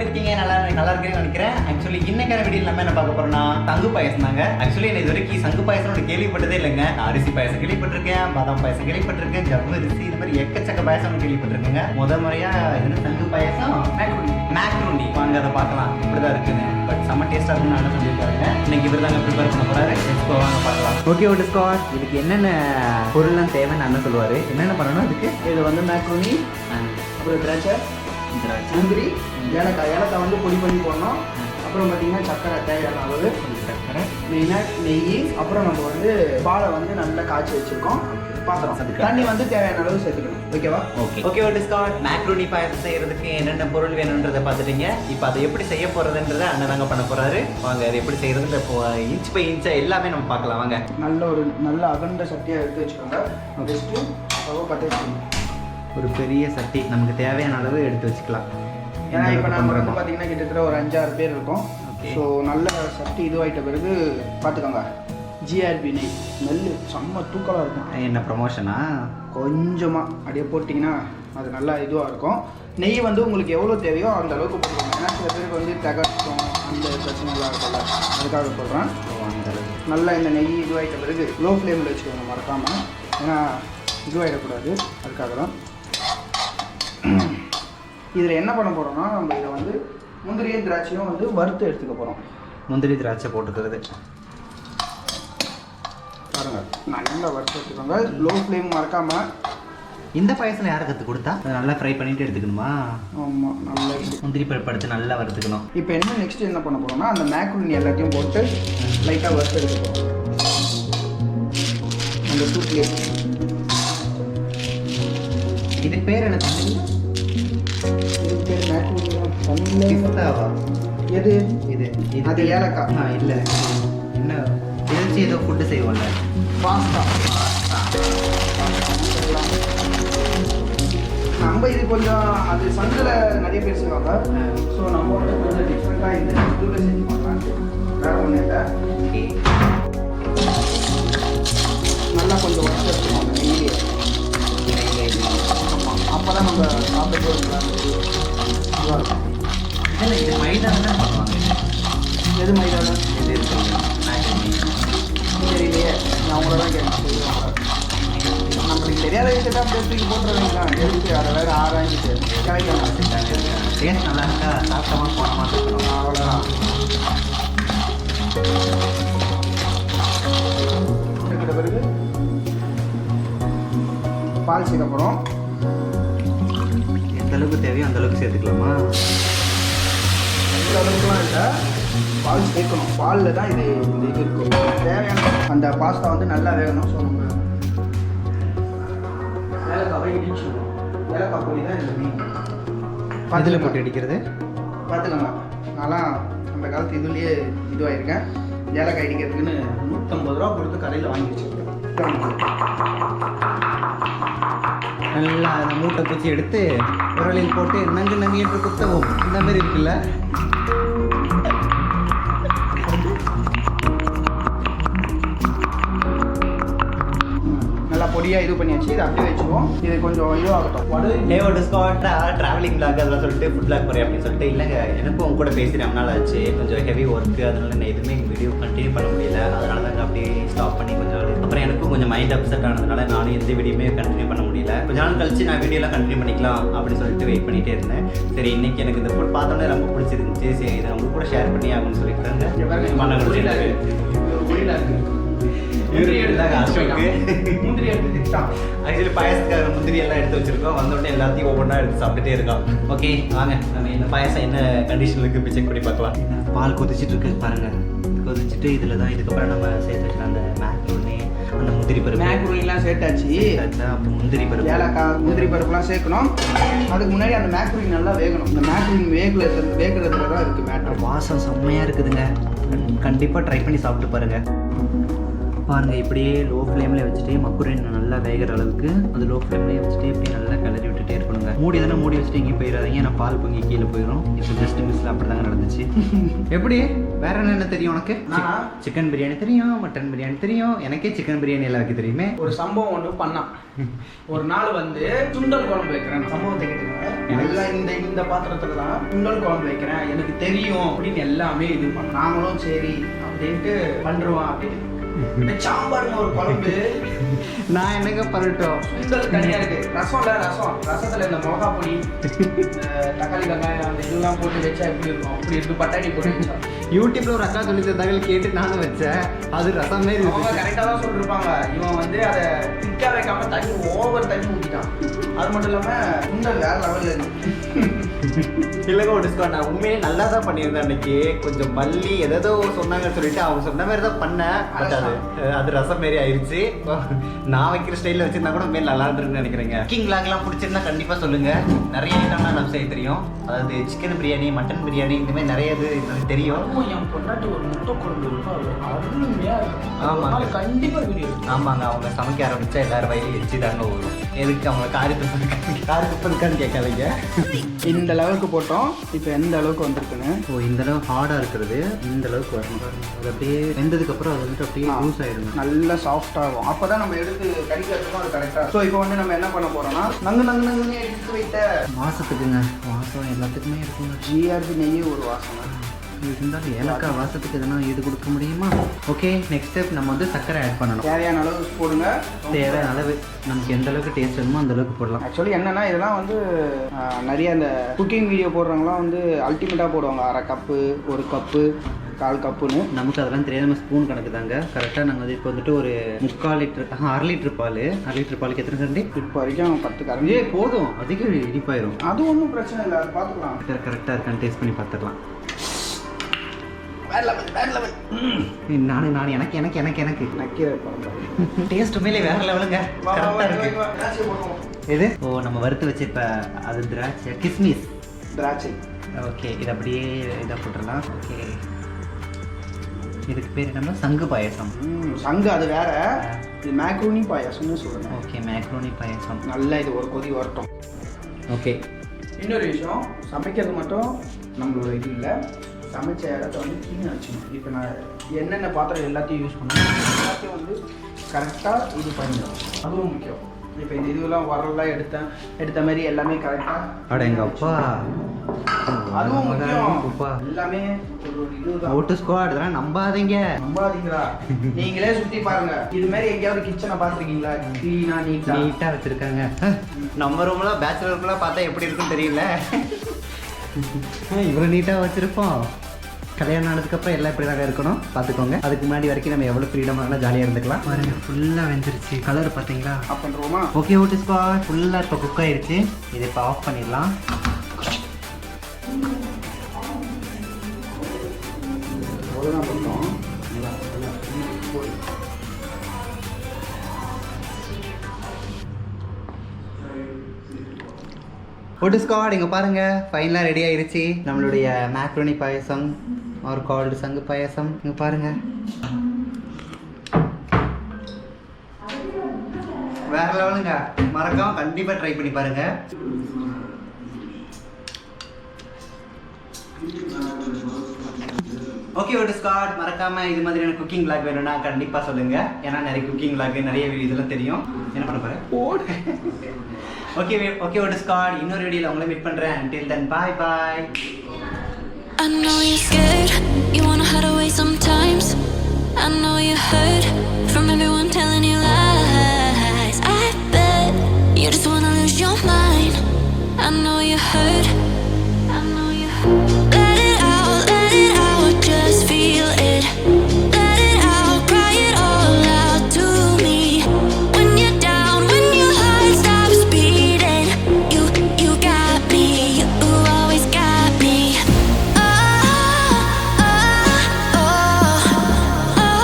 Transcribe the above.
எப்படி இருக்கீங்க? நல்லா இருக்கீங்கன்னு நினைக்கிறேன். ஆக்சுவலி இன்னைக்கான வீடியோ நம்ம என்ன பார்க்க போறோம்னா சங்கு பாயசம் தாங்க. ஆக்சுவலி நான் இது வரைக்கும் சங்கு பாயசம் கேள்விப்பட்டதே இல்லைங்க. அரிசி பாயசம் கேள்விப்பட்டிருக்கேன், பாதாம் பாயசம் கேள்விப்பட்டிருக்கேன், ஜவ்வு அரிசி, இந்த மாதிரி எக்கச்சக்க பாயசம் கேள்விப்பட்டிருக்கேங்க. முறையா இது சங்கு பாயசம் மேக்ரூண்டி வாங்க அதை பார்க்கலாம் இப்படிதான் இருக்குன்னு. பட் செம்ம டேஸ்டா இருக்குன்னு நான் சொல்லியிருக்காங்க. இன்னைக்கு இவர் தாங்க ப்ரிப்பேர் பண்ண போறாரு. வாங்க பார்க்கலாம். ஓகே டிஸ்கார்ட், இதுக்கு என்னென்ன பொருள்லாம் தேவைன்னு அண்ணன் சொல்லுவாரு. என்னென்ன பண்ணணும் அதுக்கு? இது வந்து மேக்ரோனி, அப்புறம் திராட்சை, முந்திரி, ஏலக்காய் வந்து பொடி பண்ணி போடணும். அப்புறம் பார்த்தீங்கன்னா சக்கரை தேவையான அளவு, சக்கரை, மெயினாக நெய், அப்புறம் நம்ம வந்து பாலை வந்து நல்லா காய்ச்சி வச்சுருக்கோம். பாத்திரம் தண்ணி வந்து தேவையான அளவு சேர்த்துக்கணும். ஓகேவா? ஓகே டிஸ்கார்ட், மேக்ரோனி பாயசம் செய்யறதுக்கு என்னென்ன பொருள் வேணுன்றதை பார்த்துட்டீங்க. இப்போ அதை எப்படி செய்ய போறதுன்றதை அண்ணன் தாங்க பண்ண போறாரு. வாங்க அது எப்படி செய்யறதுன்ற இன்ச் பை இன்ச்சா எல்லாமே நம்ம பார்க்கலாம். வாங்க. நல்ல அகண்ட சட்டியாக எடுத்து வச்சுக்கோங்க. ஃபஸ்ட்டு ஸ்டவ் பற்ற வச்சுக்கோங்க. ஒரு பெரிய சட்டி நமக்கு தேவையான அளவு எடுத்து வச்சுக்கலாம். ஏன்னா இப்போ நம்ம வந்து பார்த்தீங்கன்னா கிட்டத்தட்ட ஒரு 5-6 பேர் இருக்கோம். ஸோ நல்ல சட்டி இதுவாகிட்ட பிறகு பார்த்துக்கோங்க. ஜிஆர்பி நெய் நெல் செம்ம தூக்கலாக இருக்கும். என்ன ப்ரமோஷனா? கொஞ்சமாக அப்படியே போட்டிங்கன்னா அது நல்லா இதுவாக இருக்கும். நெய் வந்து உங்களுக்கு எவ்வளோ தேவையோ அந்த அளவுக்கு போட்டுக்கோங்க. ஏன்னா சில பேருக்கு வந்து தகட்டும் அந்த பிரச்சனைலாம் இருக்கும்ல, அதுக்காக சொல்கிறேன். நல்லா இந்த நெய் இதுவாகிட்ட பிறகு லோ ஃப்ளேமில் வச்சுக்கோங்க மறக்காமல். ஏன்னா இதுவாகிடக்கூடாது, அதுக்காக தான். இதில் என்ன பண்ண போகிறோம்னா நம்ம இதை வந்து முந்திரியும் திராட்சையும் வந்து வறுத்து எடுத்துக்க போகிறோம். முந்திரி திராட்சை போட்டுக்கிறது பாருங்கள், நல்லா வறுத்து எடுத்துக்கோங்க. லோ ஃப்ளேம் மறக்காமல். இந்த பாயசம் யாரை கற்றுக் கொடுத்தா? நல்லா ஃப்ரை பண்ணிட்டு எடுத்துக்கணுமா? ஆமாம், நல்லா முந்திரி பருப்பு எடுத்து நல்லா வறுத்துக்கணும். இப்போ என்ன நெக்ஸ்ட் என்ன பண்ண போகிறோம்னா அந்த மேக்ரோனி எல்லாத்தையும் போட்டு லைட்டாக வறுத்து எடுக்க போகிறோம். அந்த சூப்லேயே. இது பேர் என்ன? இதுக்கு பேர் மேக்ரோனி தமிழ்ல. எது இது? அது ஏலக்காய். இல்லை, என்ன எதாச்சும் ஏதோ ஃபுட்டு செய்வோம்ல, பாஸ்தா. நம்ம இது கொஞ்சம் அது சந்தில் நிறைய பேர் செய்வாங்க. ஸோ நம்ம வந்து கொஞ்சம் டிஃப்ரெண்ட்டாக இந்த இதில் செஞ்சு பார்க்கலாம். வேறு ஒன்றும் இல்லை. நல்லா கொஞ்சம் வறுத்து எடுத்துக்கோங்க நெய்யிலே. ஆமாம், அப்போ தான் நம்ம சாப்பிட்டு இதுவாக இருக்கும். இல்லை, இது மைதா தான் பண்ணுவாங்க. எது மைதாவில்? இது இருக்குங்க தெரியலையே, நான் அவங்கள தான் கேட்க. நம்மளுக்கு தெரியாத விஷயத்தை அப்படியே தூக்கி போட்டுருவீங்களா? எதுக்கு அதை வேறு ஆராய்ஞ்சிட்டு கிடைக்கலாம். டேஸ்ட் நல்லா இருக்கா, சாப்பிட்டமா போனமா இருக்கணும், அவ்வளோதான். இருக்கிற பிறகு பால் சேர்க்க போகிறோம். எந்த அளவுக்கு தேவையோ அந்த அளவுக்கு சேர்த்துக்கலாமா? எந்த அளவுக்குலாம் இல்லை, பால் சேர்க்கணும். பாலில் தான் இது இந்த இது இருக்கும். தேவையான அந்த பாஸ்தா வந்து நல்லா வேகணும். ஸோ நம்ம ஏலக்காவை இடிச்சிடணும். ஏலக்காய் பொடி தான் இந்த மீன் அதில் போட்டு அடிக்கிறது. பார்த்துக்கோங்க, நான்லாம் அந்த காலத்து இதுலேயே இதுவாகிருக்கேன். ஏலக்காய் இடிக்கிறதுக்குன்னு 150 ரூபா கொடுத்து கடையில் வாங்கி வச்சுருக்கேன். நல்லா அந்த மூட்டை பூச்சி எடுத்து உரலில் போட்டு நங்கு என்று குத்தவும் இந்த மாதிரி இருக்குல்ல. நல்லா பொடியாக இது பண்ணியாச்சு. இதை அப்படியே வச்சுருவோம். இது கொஞ்சம் இதுவாகட்டும். ட்ராவலிங் பிளாக் அதெல்லாம் சொல்லிட்டு ஃபுட் பிளாக் போகிறேன் அப்படின்னு சொல்லிட்டு. இல்லைங்க, எனக்கும் உங்க கூட பேசி ரொம்ப நாள் ஆச்சு. கொஞ்சம் ஹெவி ஒர்க்கு, அதனால நான் எதுவுமே வீடியோ கண்டினியூ பண்ண முடியல. அதனால தாங்க அப்படியே ஸ்டாப் பண்ணி கொஞ்சம் நாள். அப்புறம் எனக்கும் கொஞ்சம் மைண்ட் அப்செட் ஆனதுனால நானும் எந்த வீடியோமே கண்டினியூ பண்ண முடியல. கொஞ்ச நாள் கழிச்சு நான் வீடியோலாம் கண்டினியூ பண்ணிக்கலாம் அப்படின்னு சொல்லிட்டு வெயிட் பண்ணிகிட்டே இருந்தேன். சரி, இன்னைக்கு எனக்கு இந்த ஃபுட் பார்த்தோன்னே ரொம்ப பிடிச்சிருந்துச்சு. சரி, இதை அவங்க கூட ஷேர் பண்ணி ஆகும்னு சொல்லிட்டாங்க. ஆக்சுவலி பாயசத்துக்காக முந்திரி எல்லாம் எடுத்து வச்சிருக்கோம். வந்தோடனே எல்லாத்தையும் ஒவ்வொன்றா எடுத்து சாப்பிட்டுட்டே இருக்கோம். ஓகே, வாங்க நம்ம இந்த பாயசம் என்ன கண்டிஷனில் இருக்குது போய் செக் பண்ணி பார்க்கலாம். பால் கொதிச்சுட்டு இருக்கு பாருங்க. கொதிச்சுட்டு இதில் தான் இதுக்கப்புறம் நம்ம சேர்த்து வச்சுக்கலாம் அந்த மேக்ரோனி, அந்த முந்திரி பருப்பு. மேக்ரோனிலாம் சேர்த்தாச்சு. அப்புறம் முந்திரி பருப்பு, ஏலக்காய், முந்திரி பருப்புலாம் சேர்க்கணும். அதுக்கு முன்னாடி அந்த மேக்ரோனி நல்லா வேகணும். இந்த மேக்ரோனி வேகிறதுல தான் இருக்குது மேட்ரு. வாசம் செம்மையாக இருக்குதுங்க. கண்டிப்பாக ட்ரை பண்ணி சாப்பிட்டு பாருங்கள். பாருங்கள் இப்படியே லோ ஃப்ளேம்லேயே வச்சுட்டு மக்குரன் நல்லா வேகிற அளவுக்கு அது லோ ஃப்ளேம்லேயே வச்சுட்டு இப்படியே நல்லா கிளறி விட்டுட்டே இருக்கணுங்க. மூடி தானே மூடி வச்சுட்டு எங்கேயும் போயிடாதீங்க, ஏன்னா பால் பொங்கி கீழே போயிடும். இப்போ ஜஸ்ட் மிஸ்ல அப்படி தாங்க நடந்துச்சு. எப்படி வேற என்ன தெரியும் உனக்கு? சிக்கன் பிரியாணி தெரியும், மட்டன் பிரியாணி தெரியும், எனக்கே சிக்கன் பிரியாணி எல்லாம் வைக்க தெரியுமே. ஒரு சம்பவம் ஒன்று பண்ணான். ஒரு நாள் வந்து சுண்டல் குழம்பு வைக்கிறேன். சம்பவத்தை கேட்டுருக்கேன். இந்த பாத்திரத்துல தான் சுண்டல் குழம்பு வைக்கிறேன், எனக்கு தெரியும் அப்படின்னு எல்லாமே இது பண்ண. நாங்களும் சரி அப்படின்ட்டு பண்றோம் அப்படின்னு சாம்பார்னு ஒரு குழம்பு. நான் என்னங்க பண்ணட்டும், சுண்டல் தனியா இருக்கு, ரசத்துல இந்த மிளகா பொடி, தக்காளி வெங்காயம் அந்த இதெல்லாம் போட்டு வச்சா எப்படி இருக்கும், அப்படி இருக்கு. பட்டாணி போட்டு வச்சா யூடியூப்ல ஒரு அக்கா சொல்லி தகவல் கேட்டு நானும் வச்சேன். அது ரசம் மாரி அவங்க கரெக்டாக தான் சொல்லிருப்பாங்க. இவன் வந்து அதை திக்கா வைக்காம தண்ணி ஓவர் தண்ணி ஊற்றிட்டான். அது மட்டும் இல்லாம சுண்டல் வேற லெவலில் இருக்கு. இல்லைங்க ஒரு டிஸ்கவுண்ட். நான் உண்மையிலே நல்லா தான் பண்ணியிருந்தேன் அன்னைக்கு. கொஞ்சம் மல்லி எதோ சொன்னாங்கன்னு சொல்லிட்டு அவங்க சொன்ன மாதிரி தான் பண்ணேன். பட் அது ரசம் மாரி ஆயிடுச்சு. நான் வைக்கிற ஸ்டைலில் வச்சிருந்தா கூட மேலே நல்லா இருந்துருக்குன்னு நினைக்கிறேங்க. குக்கிங் விளாக்லாம் பிடிச்சிருந்தா கண்டிப்பாக சொல்லுங்க. நிறைய ஐட்டம்லாம் நம்ம செய்ய தெரியும். அதாவது சிக்கன் பிரியாணி, மட்டன் பிரியாணி, இந்த மாதிரி நிறைய இது எனக்கு தெரியும். என் பொண்டாட்டி ஒரு முட்டை குழம்பு அருமையா இருக்கும். ஆமாங்க கண்டிப்பாக வீடியோ. ஆமாங்க, அவங்க சமைக்க ஆரம்பிச்சா எல்லாரும் வயலையும் வச்சு தாங்க வரும். எதுக்கு அவங்க காரி துப்புக்கான்னு கேட்காதீங்க. இந்த லெவலுக்கு போட்டோம். இப்போ எந்த அளவுக்கு வந்திருக்குன்னு. ஓ இந்த அளவு ஹார்டாக இருக்கிறது இந்த அளவுக்கு வரணும். அது அப்படியே வெந்ததுக்கப்புறம் அது வந்துட்டு அப்படியே லூஸ் ஆகிடும், நல்லா சாஃப்டாகும். அப்போ தான் நம்ம எடுத்து கடிக்கிறதுக்கும் அது கரெக்டாக. ஸோ இப்போ வந்து நம்ம என்ன பண்ண போகிறோம்னா நங்குன்னு எடுத்து வைத்த வாசத்துக்குங்க. வாசம் எல்லாத்துக்குமே இருக்குங்க. ஜிஆர்பி நெய்யே ஒரு வாசனை இருந்தாலும் ஏலக்காய் வாசத்துக்கு எதனா இது கொடுக்க முடியுமா? ஓகே, நெக்ஸ்ட் ஸ்டெப் நம்ம வந்து சர்க்கரை ஆட் பண்ணணும். தேவையான அளவு போடுங்க. தேவையான அளவு நமக்கு எந்த அளவுக்கு டேஸ்ட் வேணுமோ அந்த அளவுக்கு போடலாம். ஆக்சுவலி என்னன்னா இதெல்லாம் வந்து நிறைய அந்த குக்கிங் வீடியோ போடுறவங்களாம் வந்து அல்டிமேட்டாக போடுவாங்க. 1/2 கப்பு, 1 கப்பு, 1/4 கப்புன்னு. நமக்கு அதெல்லாம் தெரியாது, நம்ம ஸ்பூன் கணக்கு தாங்க. கரெக்டாக நாங்கள் வந்து இப்போ வந்துட்டு ஒரு 3/4 லிட்டர் 1/2 லிட்டர் பால். 1/2 லிட்டர் பாலுக்கு எத்தனை கரண்டி? இப்போ வரைக்கும் 10 கரண்டி போதும். அதிகம் இடிப்பாயிரும். அது ஒன்றும் பிரச்சனை இல்லை, அது பார்த்துக்கலாம். கரெக்டாக இருக்கான்னு டேஸ்ட் பண்ணி பார்த்துக்கலாம். நான் எனக்கு எனக்கு எனக்கு எனக்கு டேஸ்ட் மேலே வேற லெவலுங்க. இது ஓ நம்ம வறுத்து வச்சு இப்போ அது திராட்சை, கிஸ்மிஸ், திராட்சை. ஓகே, இது அப்படியே இதை போட்டுடலாம். ஓகே, இதுக்கு பேர் என்னன்னா சங்கு பாயசம். சங்கு அது வேற, இது மேக்ரோனி பாயசம்னு சொல்லுங்கள். ஓகே, மேக்ரோனி பாயசம். நல்லா இது ஒரு கொதி வரட்டும். ஓகே, இன்னொரு விஷயம், சமைக்கிறது மட்டும் நம்மளோட இது இல்லை, சமைச்ச இடத்த வந்து க்ளீனாக வச்சுக்கணும். இப்போ நான் என்னென்ன பாத்திரம் எல்லாத்தையும் யூஸ் பண்ணுவேன் எல்லாத்தையும் வந்து கரெக்டாக இது பண்ணிடும். அதுவும் முக்கியம். இப்போ இந்த இதுவெல்லாம் வரலாம் எடுத்த மாதிரி எல்லாமே கரெக்டாக. அட எங்கள் அப்பா, அதுவும் முக்கியம். எல்லாமே ஒரு இதுதான். ஓட்டு ஸ்குவாட் இதெல்லாம் நம்பாதீங்களா? நீங்களே சுற்றி பாருங்க. இது மாதிரி எங்கேயாவது கிச்சனை பார்த்துருக்கீங்களா? க்ளீனாக நீட்டாக வச்சுருக்காங்க. நம்ம ரூம்லாம் பேச்சுலர் ரூம்லாம் பார்த்தா எப்படி இருக்குன்னு தெரியல. இவ்வளோ நீட்டாக வச்சுருப்போம். கல்யாணம் ஆனதுக்கப்புறம் எல்லாம் இப்படி தாங்க இருக்கணும், பார்த்துக்கோங்க. அதுக்கு முன்னாடி வரைக்கும் நம்ம எவ்வளோ ஃப்ரீடமாக ஜாலியாக இருந்துக்கலாம். பாருங்க, ஃபுல்லாக வெந்துருச்சு. கலர் பார்த்தீங்களா? ஆஃப் பண்ணுறோமா? ஓகே, ஓட்டு ஸ்குவாட் ஃபுல்லாக இப்போ குக் ஆகிடுச்சு. இதை இப்போ ஆஃப் பண்ணிடலாம். அவ்வளோதான் பண்ணோம். ஓட்டு ஸ்குவாட் இங்கே பாருங்கள், ஃபைனலாக ரெடி ஆகிடுச்சு நம்மளுடைய மேக்ரோனி பாயசம், ஆர் கால்டு சங்கு பாயசம். இங்கே பாருங்கள், வேற லெவலுங்க. மறக்காம கண்டிப்பாக ட்ரை பண்ணி பாருங்கள். ஓகே ஓட்டு ஸ்குவாட், மறக்காம இது மாதிரியான குக்கிங் விளாக் வேணும்னா கண்டிப்பாக சொல்லுங்க. ஏன்னா நிறைய குக்கிங் விளாக் நிறைய இதெல்லாம் தெரியும். என்ன பண்ண போகிறேன்? ஓகே ஓகே ஓட்டு ஸ்குவாட், இன்னொரு வீடியோவில் உங்களை மீட் பண்ணுறேன். until then bye bye. I know you're scared, you wanna hide away sometimes. I know you hurt from everyone telling you lies. I bet you just wanna lose your mind. I know you hurt